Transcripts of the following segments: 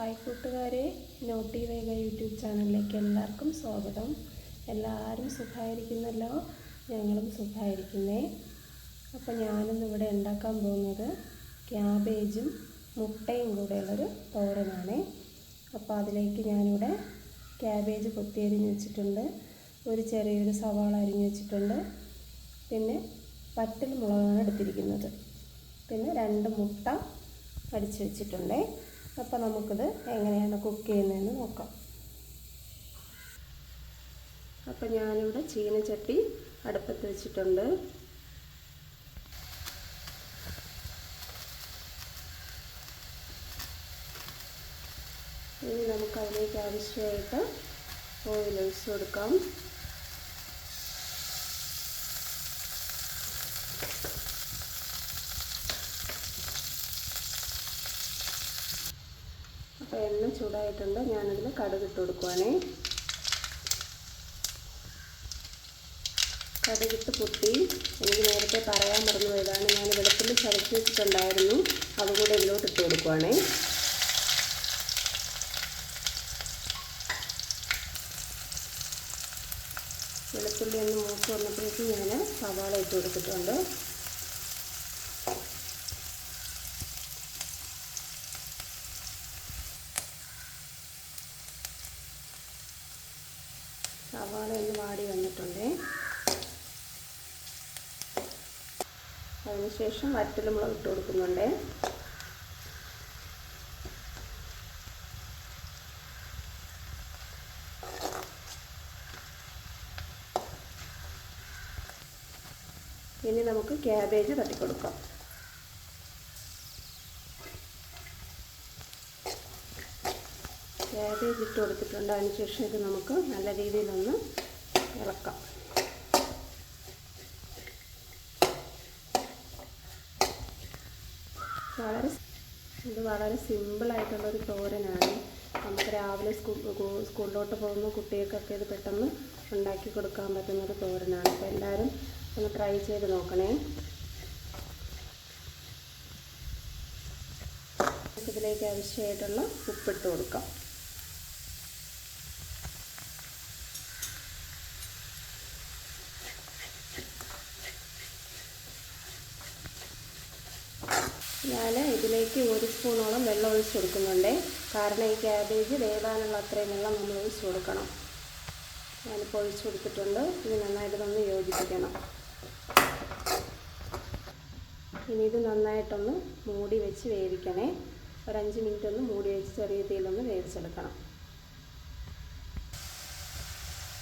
Hi കൂട്ടുകാരെ, naughty വേഗ YouTube ചാനലിലേക്ക് എല്ലാവർക്കും സ്വാഗതം. എല്ലാവരും സുഖമായിരിക്കുന്നല്ലോ? ഞങ്ങളും സുഖമായിരിക്കുന്നേ. അപ്പോൾ ഞാനിന്നിവിടെ ഉണ്ടാക്കാൻ പോകുന്നത് ക്യാബേജും മുട്ടയും കൂടെയുള്ളൊരു തോരനാണ്. അപ്പോൾ അതിലേക്ക് ഞാനിവിടെ ക്യാബേജ് കൊത്തി അരിഞ്ഞ് വെച്ചിട്ടുണ്ട്, ഒരു ചെറിയൊരു സവാള അരിഞ്ഞ് വെച്ചിട്ടുണ്ട്, പിന്നെ വറ്റൽ മുളകാണ് എടുത്തിരിക്കുന്നത്, പിന്നെ 2 മുട്ട അടിച്ച് വെച്ചിട്ടുണ്ട്. അപ്പോൾ നമുക്കിത് എങ്ങനെയാണ് കുക്ക് ചെയ്യുന്നതെന്ന് നോക്കാം. അപ്പോൾ ഞാനിവിടെ ചീനച്ചട്ടി അടുപ്പത്ത് വെച്ചിട്ടുണ്ട്. ഇനി നമുക്ക് അതിലേക്ക് ആവശ്യമായിട്ട് ഓയിൽ ഒഴിച്ച് കൊടുക്കാം. അപ്പോൾ എണ്ണ ചൂടായിട്ടുണ്ട്, ഞാനതിൽ കടുക് ഇട്ട് കൊടുക്കുവാണേ. കടുകിട്ട് പൊട്ടി. എനിക്ക് നേരത്തെ പറയാൻ മറന്നു പോയതാണ്, ഞാൻ വെളുത്തുള്ളി ചതച്ച് വെച്ചിട്ടുണ്ടായിരുന്നു, അതുകൂടെ ഇതിലോട്ട് ഇട്ട് കൊടുക്കുവാണേ. വെളുത്തുള്ളി ഒന്ന് മൂത്ത് വന്നപ്പോഴേക്കും ഞാൻ സവാള ഇട്ട് കൊടുത്തിട്ടുണ്ട്. സവാള ഒന്ന് വാടി വന്നിട്ടുണ്ട്. അതിനുശേഷം വറ്റൽമുളക് ഇട്ട് കൊടുക്കുന്നുണ്ട്. ഇനി നമുക്ക് ക്യാബേജ് തട്ടിക്കൊടുക്കാം. ക്യാബേജ് ഇട്ട് കൊടുത്തിട്ടുണ്ട്. അതിനുശേഷം ഇത് നമുക്ക് നല്ല രീതിയിലൊന്ന് ഇളക്കാം. വളരെ സിമ്പിളായിട്ടുള്ളൊരു തോരനാണ്. നമുക്ക് രാവിലെ സ്കൂളിലോട്ട് പോകുന്ന കുട്ടികൾക്കൊക്കെ ഇത് പെട്ടെന്ന് ഉണ്ടാക്കി കൊടുക്കാൻ പറ്റുന്നൊരു തോരനാണ്. അപ്പോൾ എല്ലാവരും ഒന്ന് ട്രൈ ചെയ്ത് നോക്കണേ. ഇതിലേക്ക് ആവശ്യമായിട്ടുള്ള ഉപ്പിട്ട് കൊടുക്കാം. ഞാൻ ഇതിലേക്ക് 1 സ്പൂണോളം വെള്ളം ഒഴിച്ച് കൊടുക്കുന്നുണ്ട്. കാരണം ഈ ക്യാബേജ് വേവാനുള്ള അത്രയും വെള്ളം നമ്മൾ ഒഴിച്ച് കൊടുക്കണം. ഞാനിപ്പോൾ ഒഴിച്ച് കൊടുത്തിട്ടുണ്ട്. ഇത് നന്നായിട്ടൊന്ന് യോജിപ്പിക്കണം. ഇനി ഇത് നന്നായിട്ടൊന്ന് മൂടി വെച്ച് വേവിക്കണേ. ഒരു 5 മിനിറ്റ് ഒന്ന് മൂടി വെച്ച് ചെറിയ തീയിലൊന്ന് വേവിച്ചെടുക്കണം.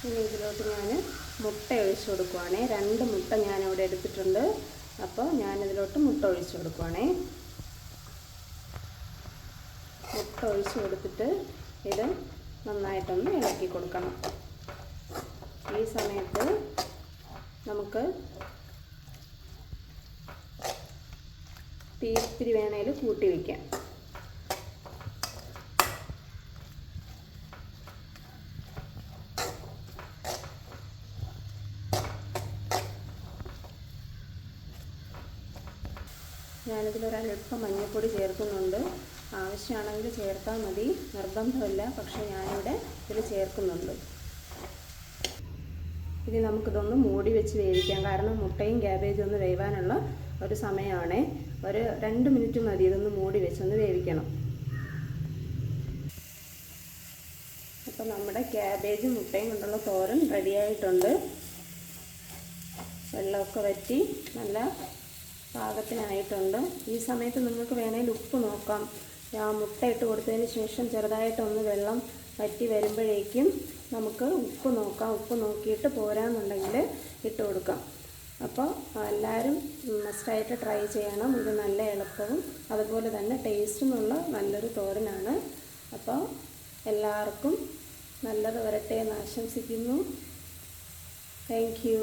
ഇനി ഇതിലോട്ട് ഞാൻ മുട്ട ഒഴിച്ച് കൊടുക്കുവാണേ. 2 മുട്ട ഞാനിവിടെ എടുത്തിട്ടുണ്ട്. അപ്പോൾ ഞാനിതിലോട്ട് മുട്ട ഒഴിച്ച് കൊടുക്കുവാണേ. മുട്ട ഒഴിച്ച് കൊടുത്തിട്ട് ഇത് നന്നായിട്ടൊന്ന് ഇളക്കി കൊടുക്കണം. ഈ സമയത്ത് നമുക്ക് തീ ഇത്തിരി വേണേൽ കൂട്ടി വയ്ക്കാം. ഞാനിതിലൊരല്പം മഞ്ഞൾപ്പൊടി ചേർക്കുന്നുണ്ട്. ആവശ്യമാണെങ്കിൽ ചേർത്താൽ മതി, നിർബന്ധമില്ല. പക്ഷേ ഞാനിവിടെ ഇതിൽ ചേർക്കുന്നുണ്ട്. ഇനി നമുക്കിതൊന്ന് മൂടി വെച്ച് വേവിക്കാം. കാരണം മുട്ടയും ക്യാബേജും ഒന്ന് വേവാനുള്ള ഒരു സമയമാണ്. ഒരു 2 മിനിറ്റ് മതി ഇതൊന്ന് മൂടി വെച്ചൊന്ന് വേവിക്കണം. അപ്പോൾ നമ്മുടെ ക്യാബേജും മുട്ടയും കൊണ്ടുള്ള തോരൻ റെഡിയായിട്ടുണ്ട്. വെള്ളമൊക്കെ വറ്റി നല്ല പാകത്തിനായിട്ടുണ്ട്. ഈ സമയത്ത് നിങ്ങൾക്ക് വേണമെങ്കിൽ ഉപ്പ് നോക്കാം. മുട്ട ഇട്ട് കൊടുത്തതിന് ശേഷം ചെറുതായിട്ടൊന്ന് വെള്ളം വറ്റി വരുമ്പോഴേക്കും നമുക്ക് ഉപ്പ് നോക്കാം. ഉപ്പ് നോക്കിയിട്ട് പോരാന്നുണ്ടെങ്കിൽ ഇട്ട് കൊടുക്കാം. അപ്പോൾ എല്ലാവരും മസ്റ്റായിട്ട് ട്രൈ ചെയ്യണം. ഇത് നല്ല എളുപ്പവും അതുപോലെ തന്നെ ടേസ്റ്റുമുള്ള നല്ലൊരു തോരനാണ്. അപ്പോൾ എല്ലാവർക്കും നല്ലത് വരട്ടെ എന്ന് ആശംസിക്കുന്നു. Thank you.